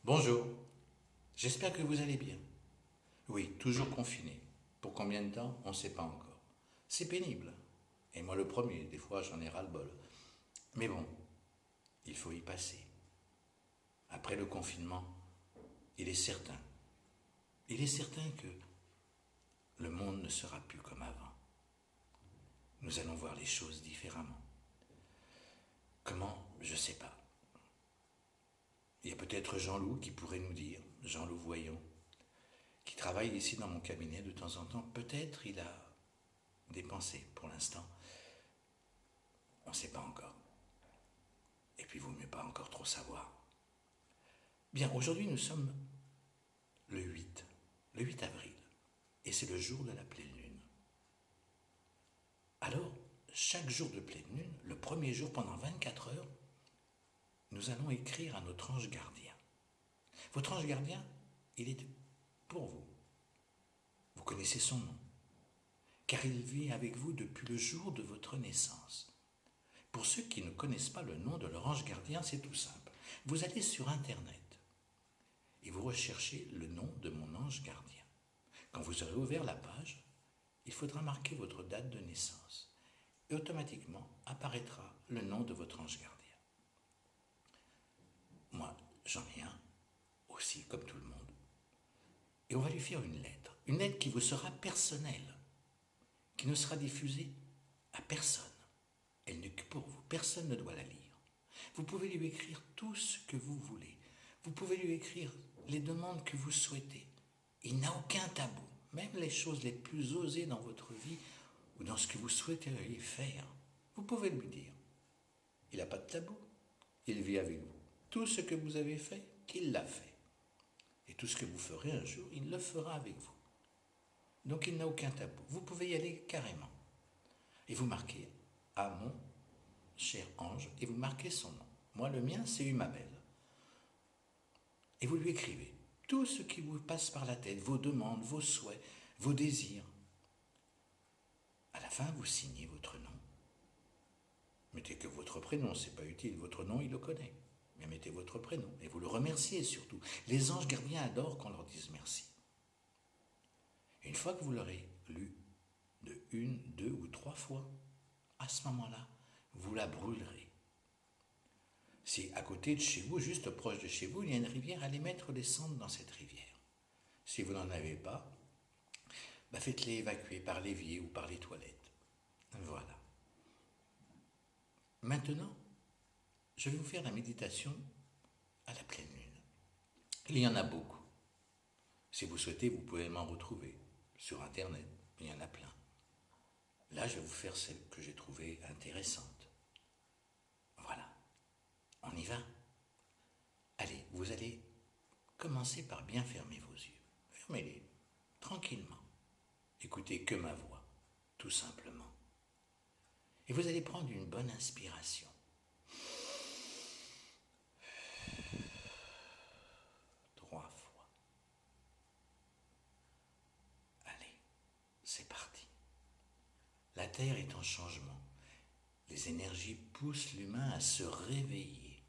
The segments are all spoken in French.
Bonjour, j'espère que vous allez bien. Oui, toujours confiné. Pour combien de temps, on ne sait pas encore. C'est pénible. Et moi le premier, des fois j'en ai ras-le-bol. Mais bon, il faut y passer. Après le confinement, il est certain, il est certain que le monde ne sera plus comme avant. Nous allons voir les choses différemment. Comment? Je ne sais pas. Il y a peut-être Jean-Loup qui pourrait nous dire, Jean-Loup Voyon, qui travaille ici dans mon cabinet de temps en temps. Peut-être il a des pensées pour l'instant. On ne sait pas encore. Et puis, il vaut mieux pas encore trop savoir. Bien, aujourd'hui, nous sommes le 8 avril, et c'est le jour de la pleine lune. Alors, chaque jour de pleine lune, le premier jour pendant 24 heures, nous allons écrire à notre ange gardien. Votre ange gardien, il est pour vous. Vous connaissez son nom, car il vit avec vous depuis le jour de votre naissance. Pour ceux qui ne connaissent pas le nom de leur ange gardien, c'est tout simple. Vous allez sur Internet et vous recherchez le nom de mon ange gardien. Quand vous aurez ouvert la page, il faudra marquer votre date de naissance et automatiquement apparaîtra le nom de votre ange gardien. Moi, j'en ai un aussi, comme tout le monde. Et on va lui faire une lettre qui vous sera personnelle, qui ne sera diffusée à personne. Elle n'est que pour vous, personne ne doit la lire. Vous pouvez lui écrire tout ce que vous voulez. Vous pouvez lui écrire les demandes que vous souhaitez. Il n'a aucun tabou, même les choses les plus osées dans votre vie ou dans ce que vous souhaiteriez faire. Vous pouvez lui dire. Il n'a pas de tabou, il vit avec vous. Tout ce que vous avez fait, il l'a fait. Et tout ce que vous ferez un jour, il le fera avec vous. Donc il n'a aucun tabou. Vous pouvez y aller carrément. Et vous marquez à mon cher ange, et vous marquez son nom. Moi, le mien, c'est Humabel. Et vous lui écrivez tout ce qui vous passe par la tête, vos demandes, vos souhaits, vos désirs. À la fin, vous signez votre nom. Mettez que votre prénom, c'est pas utile. Votre nom, il le connaît. Mais mettez votre prénom et vous le remerciez surtout. Les anges gardiens adorent qu'on leur dise merci. Une fois que vous l'aurez lu de 1, 2 ou 3 fois, à ce moment-là, vous la brûlerez. Si à côté de chez vous, juste proche de chez vous, il y a une rivière, allez mettre les cendres dans cette rivière. Si vous n'en avez pas, faites-les évacuer par l'évier ou par les toilettes. Voilà. Maintenant, je vais vous faire la méditation à la pleine lune. Il y en a beaucoup. Si vous souhaitez, vous pouvez m'en retrouver sur Internet. Il y en a plein. Là, je vais vous faire celle que j'ai trouvée intéressante. Voilà. On y va? Allez, vous allez commencer par bien fermer vos yeux. Fermez-les, tranquillement. Écoutez que ma voix, tout simplement. Et vous allez prendre une bonne inspiration. 3 fois. Allez, c'est parti. La Terre est en changement. Les énergies poussent l'humain à se réveiller,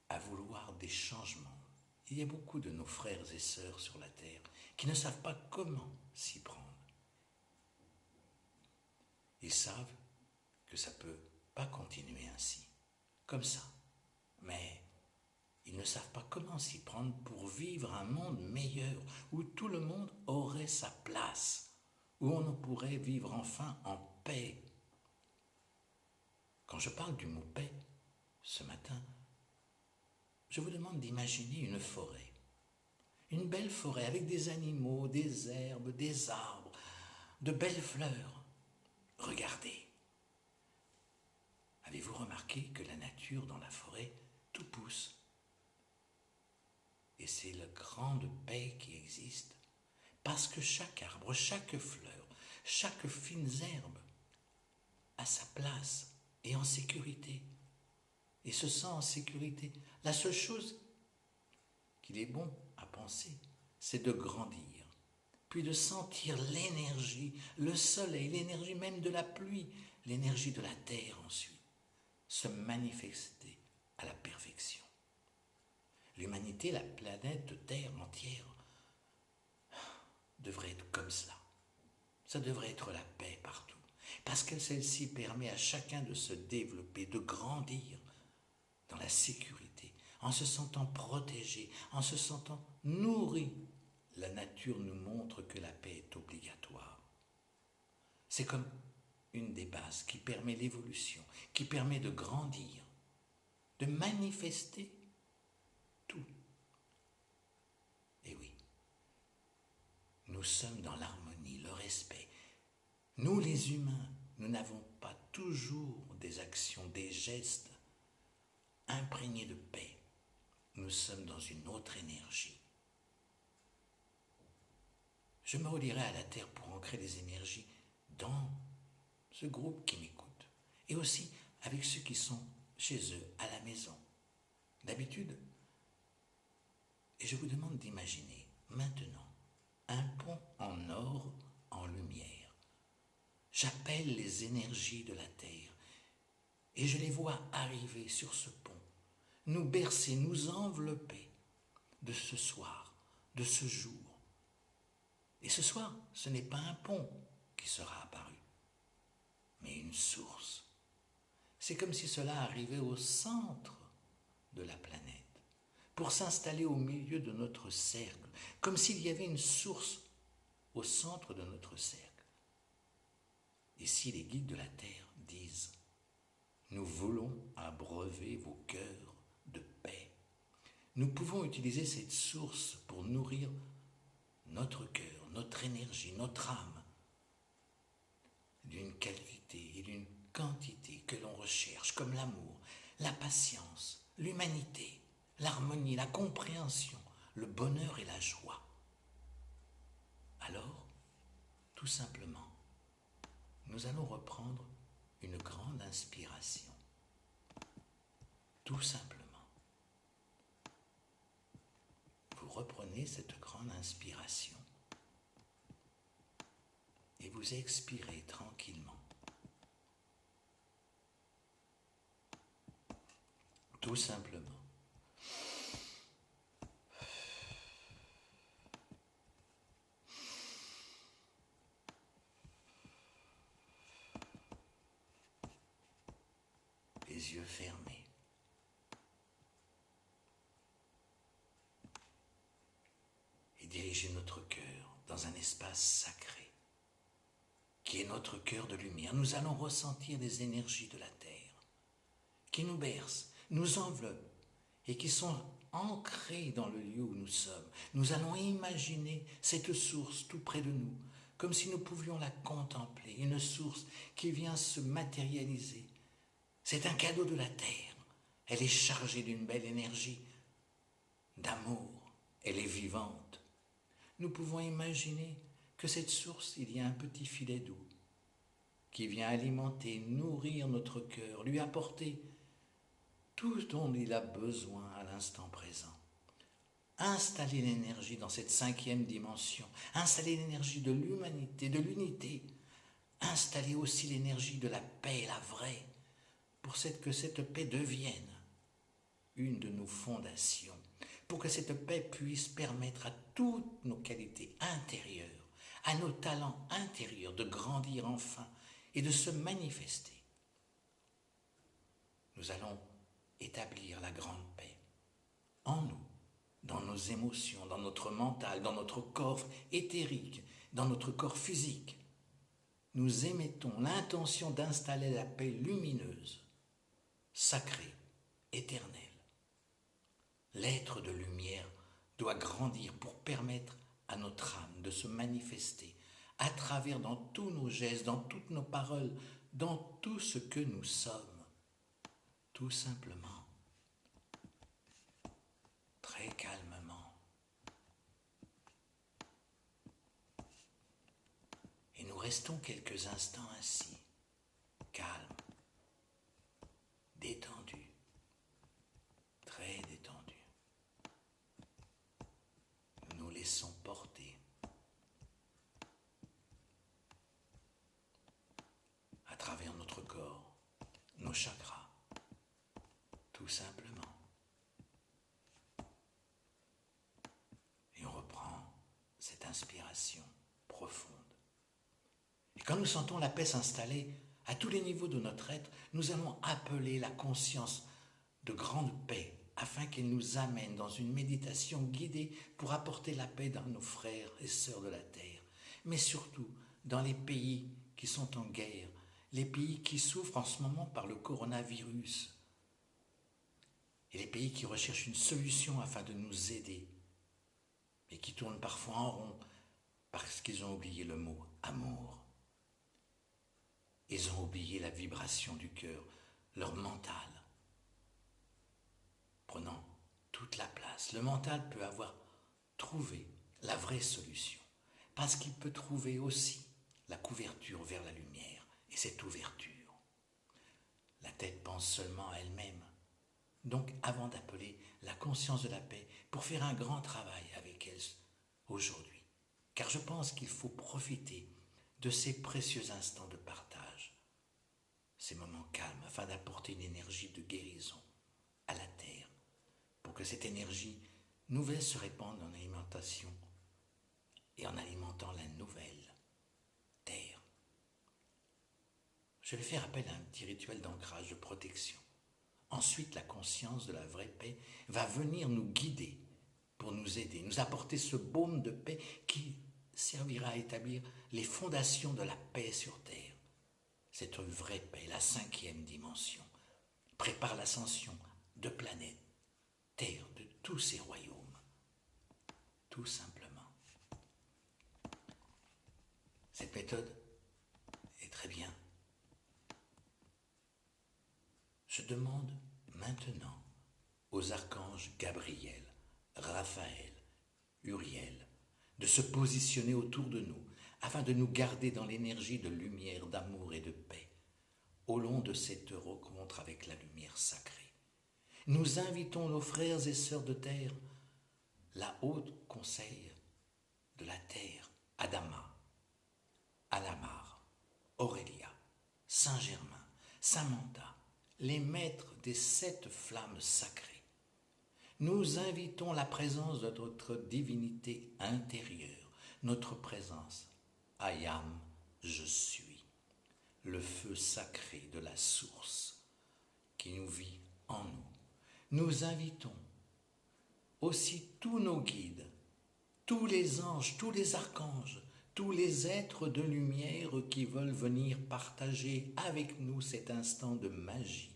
à vouloir des changements. Il y a beaucoup de nos frères et sœurs sur la Terre qui ne savent pas comment s'y prendre. Ils savent que ça ne peut pas continuer ainsi, comme ça. Mais ils ne savent pas comment s'y prendre pour vivre un monde meilleur, où tout le monde aurait sa place, où on pourrait vivre enfin en paix. Quand je parle du mot paix, ce matin, je vous demande d'imaginer une forêt. Une belle forêt avec des animaux, des herbes, des arbres, de belles fleurs. Regardez. Avez-vous remarqué que la nature dans la forêt, tout pousse? Et c'est la grande paix qui existe. Parce que chaque arbre, chaque fleur, chaque fine herbe a sa place et en sécurité. Et se sent en sécurité. La seule chose qu'il est bon à penser, c'est de grandir, puis de sentir l'énergie, le soleil, l'énergie même de la pluie, l'énergie de la terre ensuite, se manifester à la perfection. L'humanité, la planète Terre entière, devrait être comme cela. Ça devrait être la paix partout. Parce que celle-ci permet à chacun de se développer, de grandir dans la sécurité, en se sentant protégé, en se sentant nourri. La nature nous montre que la paix est obligatoire. C'est comme une des bases qui permet l'évolution, qui permet de grandir, de manifester tout. Et oui, nous sommes dans l'harmonie, le respect. Nous les humains, nous n'avons pas toujours des actions, des gestes imprégnés de paix. Nous sommes dans une autre énergie. Je me relierai à la Terre pour ancrer les énergies dans ce groupe qui m'écoute. Et aussi avec ceux qui sont chez eux, à la maison. D'habitude, et je vous demande d'imaginer maintenant un pont en or, en lumière. J'appelle les énergies de la Terre et je les vois arriver sur ce pont, nous bercer, nous envelopper de ce soir, de ce jour. Et ce soir, ce n'est pas un pont qui sera apparu, mais une source. C'est comme si cela arrivait au centre de la planète, pour s'installer au milieu de notre cercle, comme s'il y avait une source au centre de notre cercle. Et si les guides de la Terre disent « Nous voulons abreuver vos cœurs de paix », nous pouvons utiliser cette source pour nourrir notre cœur, notre énergie, notre âme, d'une qualité et d'une quantité que l'on recherche, comme l'amour, la patience, l'humanité, l'harmonie, la compréhension, le bonheur et la joie. Alors, tout simplement, nous allons reprendre une grande inspiration. Tout simplement. Vous reprenez cette grande inspiration et vous expirez tranquillement. Tout simplement. Les yeux fermés. Et dirigez notre cœur dans un espace sacré, qui est notre cœur de lumière. Nous allons ressentir les énergies de la Terre, qui nous bercent, nous enveloppent, et qui sont ancrés dans le lieu où nous sommes. Nous allons imaginer cette source tout près de nous, comme si nous pouvions la contempler, une source qui vient se matérialiser. C'est un cadeau de la Terre. Elle est chargée d'une belle énergie, d'amour. Elle est vivante. Nous pouvons imaginer que cette source, il y a un petit filet d'eau qui vient alimenter, nourrir notre cœur, lui apporter tout dont il a besoin à l'instant présent. Installer l'énergie dans cette 5e dimension, installer l'énergie de l'humanité, de l'unité, installer aussi l'énergie de la paix, la vraie, pour que cette paix devienne une de nos fondations, pour que cette paix puisse permettre à toutes nos qualités intérieures, à nos talents intérieurs de grandir enfin et de se manifester. Nous allons établir la grande paix en nous, dans nos émotions, dans notre mental, dans notre corps éthérique, dans notre corps physique. Nous émettons l'intention d'installer la paix lumineuse, sacrée, éternelle. L'être de lumière doit grandir pour permettre à notre âme de se manifester à travers dans tous nos gestes, dans toutes nos paroles, dans tout ce que nous sommes. Tout simplement, très calmement. Et nous restons quelques instants ainsi, calmes, détendus, très détendus. Nous nous laissons porter à travers notre corps, nos chakras, tout simplement. inspiration profonde. Et quand nous sentons la paix s'installer à tous les niveaux de notre être, nous allons appeler la conscience de grande paix afin qu'elle nous amène dans une méditation guidée pour apporter la paix dans nos frères et sœurs de la terre, mais surtout dans les pays qui sont en guerre, les pays qui souffrent en ce moment par le coronavirus et les pays qui recherchent une solution afin de nous aider, mais qui tournent parfois en rond parce qu'ils ont oublié le mot amour. Ils ont oublié la vibration du cœur, leur mental, prenant toute la place. Le mental peut avoir trouvé la vraie solution, parce qu'il peut trouver aussi la couverture vers la lumière, et cette ouverture. La tête pense seulement à elle-même. Donc, avant d'appeler la conscience de la paix, pour faire un grand travail avec elle aujourd'hui, car je pense qu'il faut profiter de ces précieux instants de partage, ces moments calmes, afin d'apporter une énergie de guérison à la terre, pour que cette énergie nouvelle se répande en alimentation et en alimentant la nouvelle terre. Je vais faire appel à un petit rituel d'ancrage, de protection. Ensuite, la conscience de la vraie paix va venir nous guider pour nous aider, nous apporter ce baume de paix qui servira à établir les fondations de la paix sur terre. Cette vraie paix, la 5e dimension, prépare l'ascension de planètes, terre, de tous ces royaumes, tout simplement. Cette méthode est très bien. Je demande maintenant aux archanges Gabriel, Raphaël, Uriel, de se positionner autour de nous afin de nous garder dans l'énergie de lumière, d'amour et de paix au long de cette rencontre avec la lumière sacrée. Nous invitons nos frères et sœurs de terre, la haute conseil de la terre, Adama, Alamar, Aurélia, Saint-Germain, Samantha, les maîtres des 7 flammes sacrées. Nous invitons la présence de notre divinité intérieure, notre présence, Ayam, je suis, le feu sacré de la source qui nous vit en nous. Nous invitons aussi tous nos guides, tous les anges, tous les archanges, tous les êtres de lumière qui veulent venir partager avec nous cet instant de magie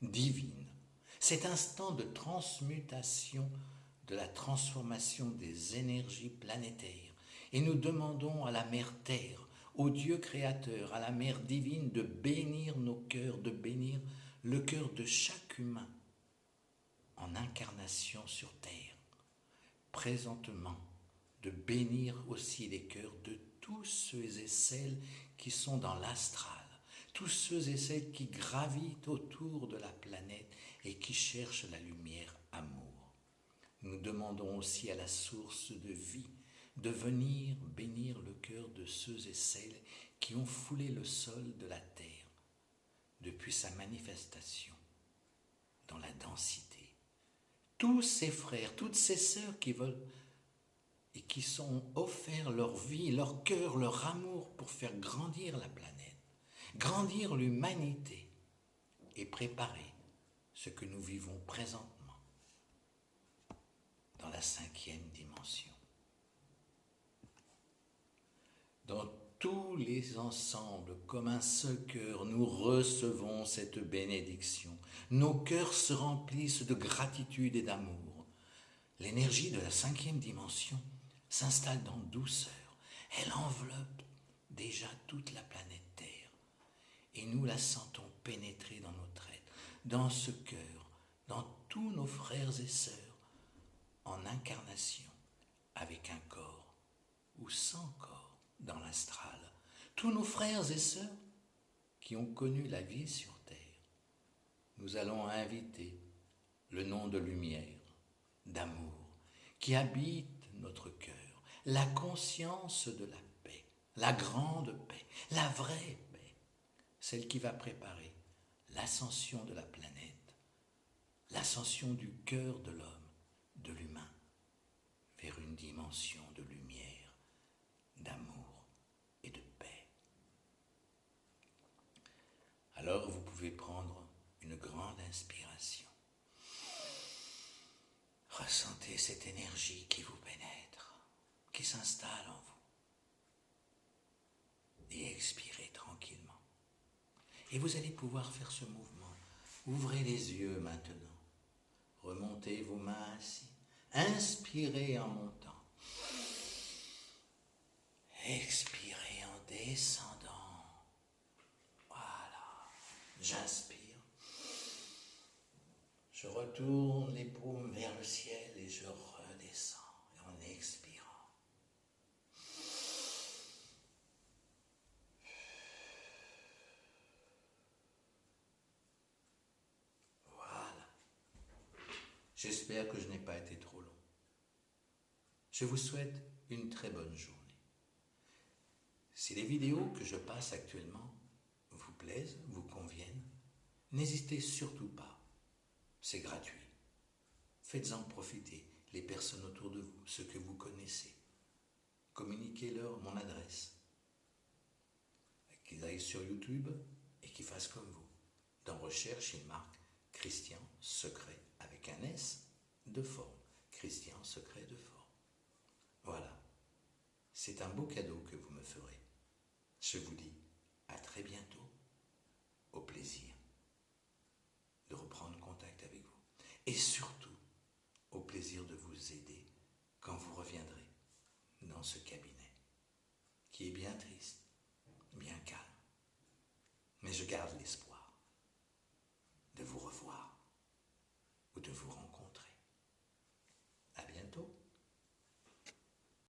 divine, cet instant de transmutation, de la transformation des énergies planétaires. Et nous demandons à la Mère Terre, au Dieu créateur, à la Mère divine de bénir nos cœurs, de bénir le cœur de chaque humain en incarnation sur terre. Présentement, de bénir aussi les cœurs de tous ceux et celles qui sont dans l'astral, tous ceux et celles qui gravitent autour de la planète et qui cherchent la lumière amour. Nous demandons aussi à la source de vie de venir bénir le cœur de ceux et celles qui ont foulé le sol de la terre depuis sa manifestation dans la densité. Tous ces frères, toutes ces sœurs qui veulent et qui sont offerts leur vie, leur cœur, leur amour pour faire grandir la planète, grandir l'humanité et préparer ce que nous vivons présentement dans la 5e dimension. Dans tous les ensembles, comme un seul cœur, nous recevons cette bénédiction. Nos cœurs se remplissent de gratitude et d'amour. L'énergie de la 5e dimension s'installe dans douceur. Elle enveloppe déjà toute la planète Terre. Et nous la sentons pénétrer dans notre être, dans ce cœur, dans tous nos frères et sœurs, en incarnation, avec un corps ou sans corps dans l'astral. Tous nos frères et sœurs qui ont connu la vie sur terre. Nous allons inviter le nom de lumière, d'amour, qui habite notre cœur, la conscience de la paix, la grande paix, la vraie paix, celle qui va préparer l'ascension de la planète, l'ascension du cœur de l'homme, de l'humain, vers une dimension de lumière, d'amour et de paix. Alors vous pouvez prendre une grande inspiration. Ressentez cette énergie qui vous pénètre, qui s'installe en vous. Et expirez tranquillement. Et vous allez pouvoir faire ce mouvement. Ouvrez les yeux maintenant. Remontez vos mains ainsi. Inspirez en montant. Expirez en descendant. Voilà. J'inspire. Je retourne les paumes vers le ciel et je redescends en expirant. Voilà. J'espère que je n'ai pas été trop long. Je vous souhaite une très bonne journée. Si les vidéos que je passe actuellement vous plaisent, vous conviennent, n'hésitez surtout pas. C'est gratuit. Faites-en profiter les personnes autour de vous, ceux que vous connaissez. Communiquez-leur mon adresse. Qu'ils aillent sur YouTube et qu'ils fassent comme vous. Dans recherche, ils marquent Christian Secret avec un S de forme. Christian Secret de forme. Voilà. C'est un beau cadeau que vous me ferez. Je vous dis à très bientôt. Au plaisir de reprendre contact avec vous. Et surtout, au plaisir de vous aider quand vous reviendrez dans ce cabinet, qui est bien triste, bien calme. Mais je garde l'espoir de vous revoir ou de vous rencontrer.